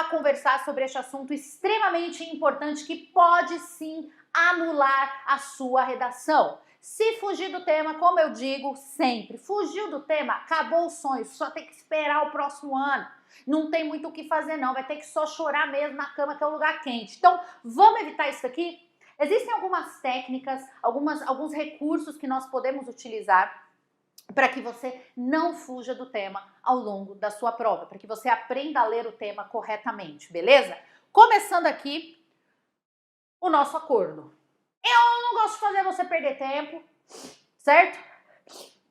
conversar sobre este assunto extremamente importante que pode sim anular a sua redação. Se fugir do tema, como eu digo sempre, fugiu do tema, acabou o sonho, só tem que esperar o próximo ano. Não tem muito o que fazer não, vai ter que só chorar mesmo na cama, que é um lugar quente. Então, vamos evitar isso aqui? Existem algumas técnicas, alguns recursos que nós podemos utilizar para que você não fuja do tema ao longo da sua prova, para que você aprenda a ler o tema corretamente, beleza? Começando aqui o nosso acordo. Eu não gosto de fazer você perder tempo, certo?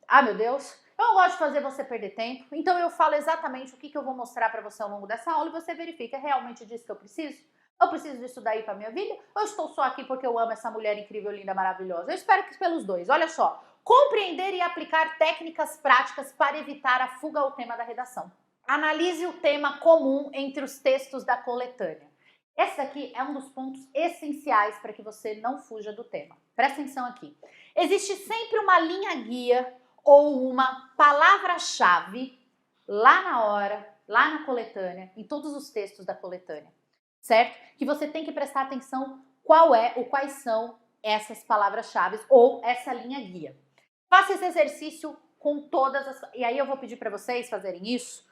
Ah, meu Deus, eu não gosto de fazer você perder tempo, então eu falo exatamente o que eu vou mostrar para você ao longo dessa aula e você verifica, é realmente disso que eu preciso? Eu preciso disso daí para minha vida? Ou eu estou só aqui porque eu amo essa mulher incrível, linda, maravilhosa? Eu espero que pelos dois. Olha só, compreender e aplicar técnicas práticas para evitar a fuga ao tema da redação. Analise o tema comum entre os textos da coletânea. Esse aqui é um dos pontos essenciais para que você não fuja do tema. Presta atenção aqui. Existe sempre uma linha guia ou uma palavra-chave lá na hora, lá na coletânea, em todos os textos da coletânea, certo? Que você tem que prestar atenção quais são essas palavras-chave ou essa linha guia. Faça esse exercício com todas as... E aí eu vou pedir para vocês fazerem isso.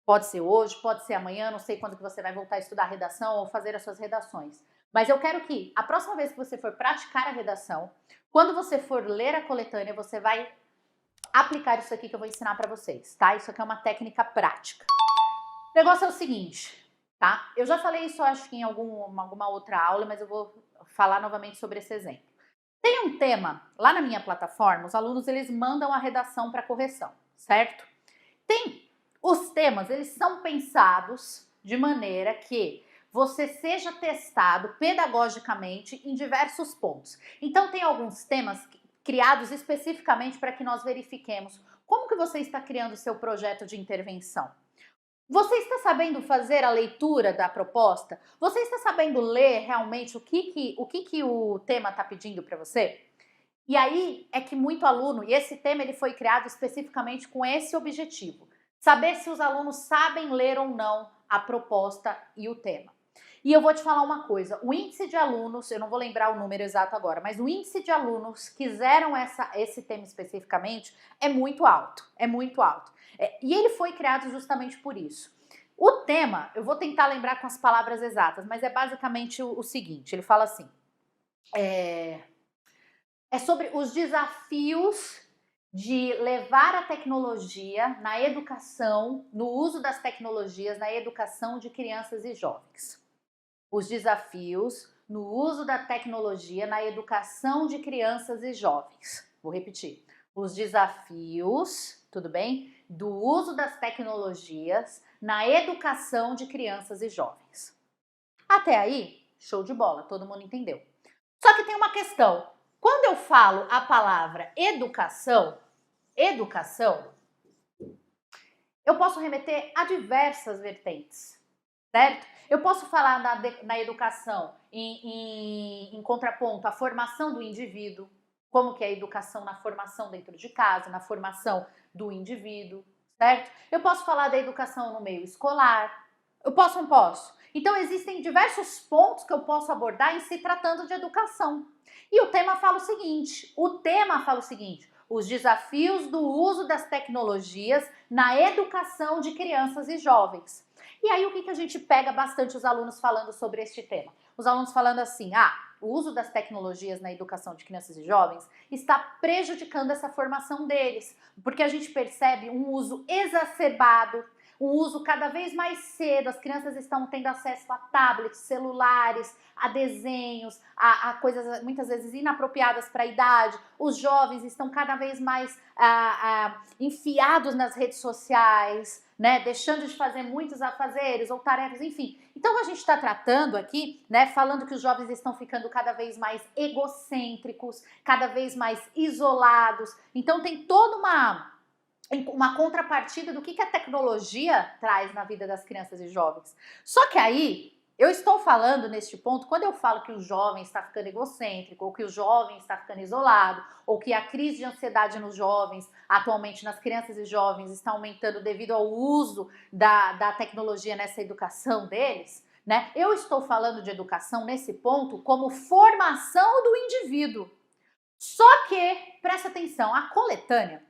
Pode ser hoje, pode ser amanhã, não sei quando que você vai voltar a estudar redação ou fazer as suas redações. Mas eu quero que a próxima vez que você for praticar a redação, quando você for ler a coletânea, você vai aplicar isso aqui que eu vou ensinar para vocês, tá? Isso aqui é uma técnica prática. O negócio é o seguinte, tá? Eu já falei isso, acho que em alguma outra aula, mas eu vou falar novamente sobre esse exemplo. Tem um tema, lá na minha plataforma, os alunos eles mandam a redação para correção, certo? Os temas, eles são pensados de maneira que você seja testado pedagogicamente em diversos pontos. Então, tem alguns temas criados especificamente para que nós verifiquemos como que você está criando o seu projeto de intervenção. Você está sabendo fazer a leitura da proposta? Você está sabendo ler realmente o que o tema está pedindo para você? E aí é que muito aluno, e esse tema ele foi criado especificamente com esse objetivo, saber se os alunos sabem ler ou não a proposta e o tema. E eu vou te falar uma coisa, o índice de alunos, eu não vou lembrar o número exato agora, mas o índice de alunos que fizeram esse tema especificamente é muito alto, e ele foi criado justamente por isso. O tema, eu vou tentar lembrar com as palavras exatas, mas é basicamente o seguinte, ele fala assim, é sobre os desafios de levar a tecnologia na educação, no uso das tecnologias na educação de crianças e jovens. Os desafios no uso da tecnologia na educação de crianças e jovens. Vou repetir. Os desafios, tudo bem? Do uso das tecnologias na educação de crianças e jovens. Até aí, show de bola, todo mundo entendeu. Só que tem uma questão. Quando eu falo a palavra educação, eu posso remeter a diversas vertentes, certo? Eu posso falar na educação em contraponto à formação do indivíduo, como que é a educação na formação dentro de casa, na formação do indivíduo, certo? Eu posso falar da educação no meio escolar, eu posso ou não posso? Então existem diversos pontos que eu posso abordar em se tratando de educação. E o tema fala o seguinte, os desafios do uso das tecnologias na educação de crianças e jovens. E aí o que a gente pega bastante os alunos falando sobre este tema? Os alunos falando assim, o uso das tecnologias na educação de crianças e jovens está prejudicando essa formação deles, porque a gente percebe um uso exacerbado, um uso cada vez mais cedo, as crianças estão tendo acesso a tablets, celulares, a desenhos, a coisas muitas vezes inapropriadas para a idade, os jovens estão cada vez mais enfiados nas redes sociais, né, deixando de fazer muitos afazeres ou tarefas, enfim. Então a gente está tratando aqui, né, falando que os jovens estão ficando cada vez mais egocêntricos, cada vez mais isolados, então tem toda uma contrapartida do que a tecnologia traz na vida das crianças e jovens. Só que aí, Eu estou falando neste ponto, quando eu falo que o jovem está ficando egocêntrico, ou que o jovem está ficando isolado, ou que a crise de ansiedade nos jovens, atualmente nas crianças e jovens, está aumentando devido ao uso da tecnologia nessa educação deles, né? Eu estou falando de educação nesse ponto como formação do indivíduo. Só que, presta atenção, a coletânea,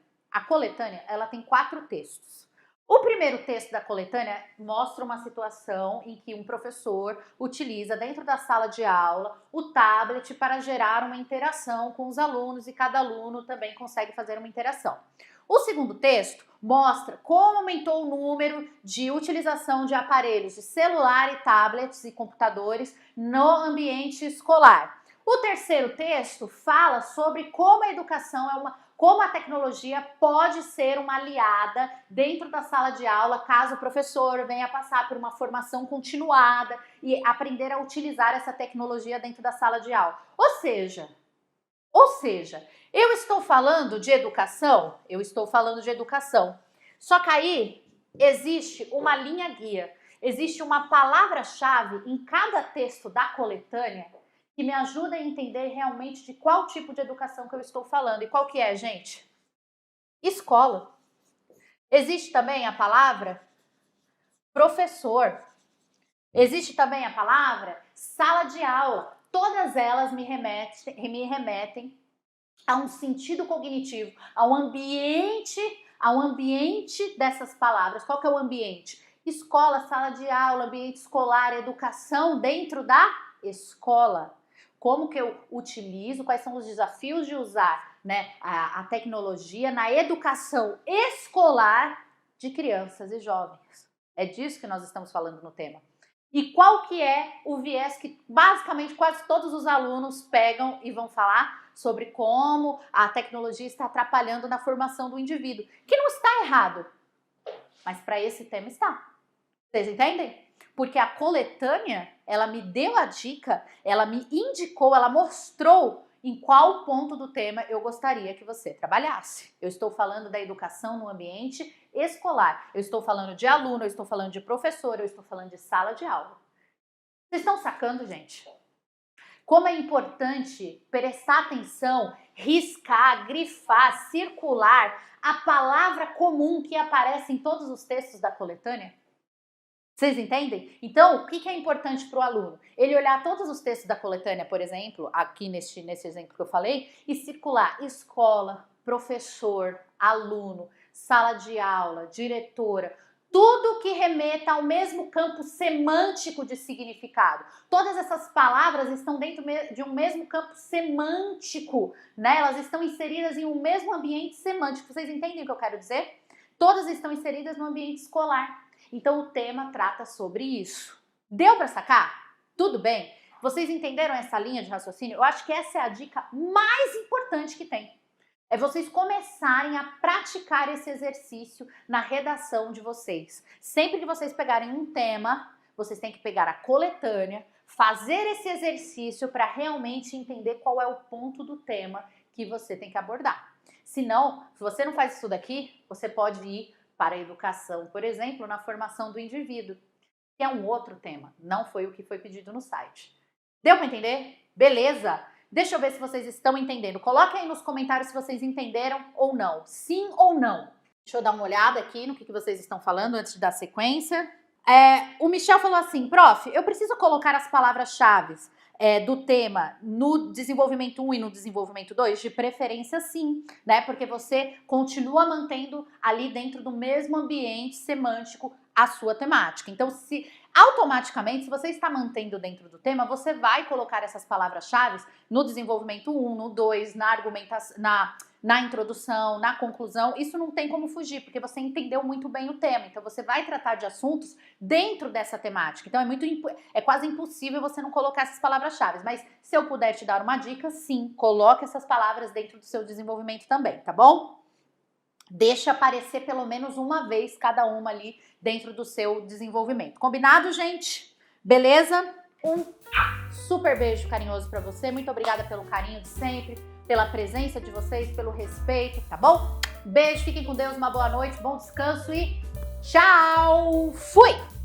ela tem 4 textos. O primeiro texto da coletânea mostra uma situação em que um professor utiliza dentro da sala de aula o tablet para gerar uma interação com os alunos e cada aluno também consegue fazer uma interação. O segundo texto mostra como aumentou o número de utilização de aparelhos de celular e tablets e computadores no ambiente escolar. O terceiro texto fala sobre como a educação como a tecnologia pode ser uma aliada dentro da sala de aula, caso o professor venha passar por uma formação continuada e aprender a utilizar essa tecnologia dentro da sala de aula. Ou seja, eu estou falando de educação, Só que aí existe uma linha guia, existe uma palavra-chave em cada texto da coletânea que me ajuda a entender realmente de qual tipo de educação que eu estou falando. E qual que é, gente? Escola. Existe também a palavra professor. Existe também a palavra sala de aula. Todas elas me remetem a um sentido cognitivo, ao ambiente dessas palavras. Qual que é o ambiente? Escola, sala de aula, ambiente escolar, educação dentro da escola. Como que eu utilizo, quais são os desafios de usar, né, a tecnologia na educação escolar de crianças e jovens. É disso que nós estamos falando no tema. E qual que é o viés que basicamente quase todos os alunos pegam e vão falar sobre como a tecnologia está atrapalhando na formação do indivíduo, que não está errado, mas para esse tema está. Vocês entendem? Porque a coletânea, ela me deu a dica, ela me indicou, ela mostrou em qual ponto do tema eu gostaria que você trabalhasse. Eu estou falando da educação no ambiente escolar, eu estou falando de aluno, eu estou falando de professor, eu estou falando de sala de aula. Vocês estão sacando, gente? Como é importante prestar atenção, riscar, grifar, circular a palavra comum que aparece em todos os textos da coletânea? Vocês entendem? Então, o que é importante para o aluno? Ele olhar todos os textos da coletânea, por exemplo, aqui nesse exemplo que eu falei, e circular escola, professor, aluno, sala de aula, diretora, tudo que remeta ao mesmo campo semântico de significado. Todas essas palavras estão dentro de um mesmo campo semântico, né? Elas estão inseridas em um mesmo ambiente semântico. Vocês entendem o que eu quero dizer? Todas estão inseridas no ambiente escolar. Então o tema trata sobre isso. Deu para sacar? Tudo bem? Vocês entenderam essa linha de raciocínio? Eu acho que essa é a dica mais importante que tem. É vocês começarem a praticar esse exercício na redação de vocês. Sempre que vocês pegarem um tema, vocês têm que pegar a coletânea, fazer esse exercício para realmente entender qual é o ponto do tema que você tem que abordar. Senão, se você não faz isso daqui, você pode ir para a educação, por exemplo, na formação do indivíduo, que é um outro tema, não foi o que foi pedido no site. Deu para entender? Beleza? Deixa eu ver se vocês estão entendendo. Coloquem aí nos comentários se vocês entenderam ou não. Sim ou não? Deixa eu dar uma olhada aqui no que vocês estão falando antes de dar sequência. O Michel falou assim, prof, eu preciso colocar as palavras-chave do tema no desenvolvimento 1 e no desenvolvimento 2? De preferência sim, né? Porque você continua mantendo ali dentro do mesmo ambiente semântico a sua temática. Então, automaticamente, se você está mantendo dentro do tema, você vai colocar essas palavras-chave no desenvolvimento 1, no 2, na argumentação, na introdução, na conclusão. Isso não tem como fugir, porque você entendeu muito bem o tema. Então, você vai tratar de assuntos dentro dessa temática. Então, é quase impossível você não colocar essas palavras-chave. Mas, se eu puder te dar uma dica, sim, coloque essas palavras dentro do seu desenvolvimento também, tá bom? Deixa aparecer pelo menos uma vez cada uma ali dentro do seu desenvolvimento. Combinado, gente? Beleza? Um super beijo carinhoso pra você. Muito obrigada pelo carinho de sempre, pela presença de vocês, pelo respeito, tá bom? Beijo, fiquem com Deus, uma boa noite, bom descanso e tchau! Fui!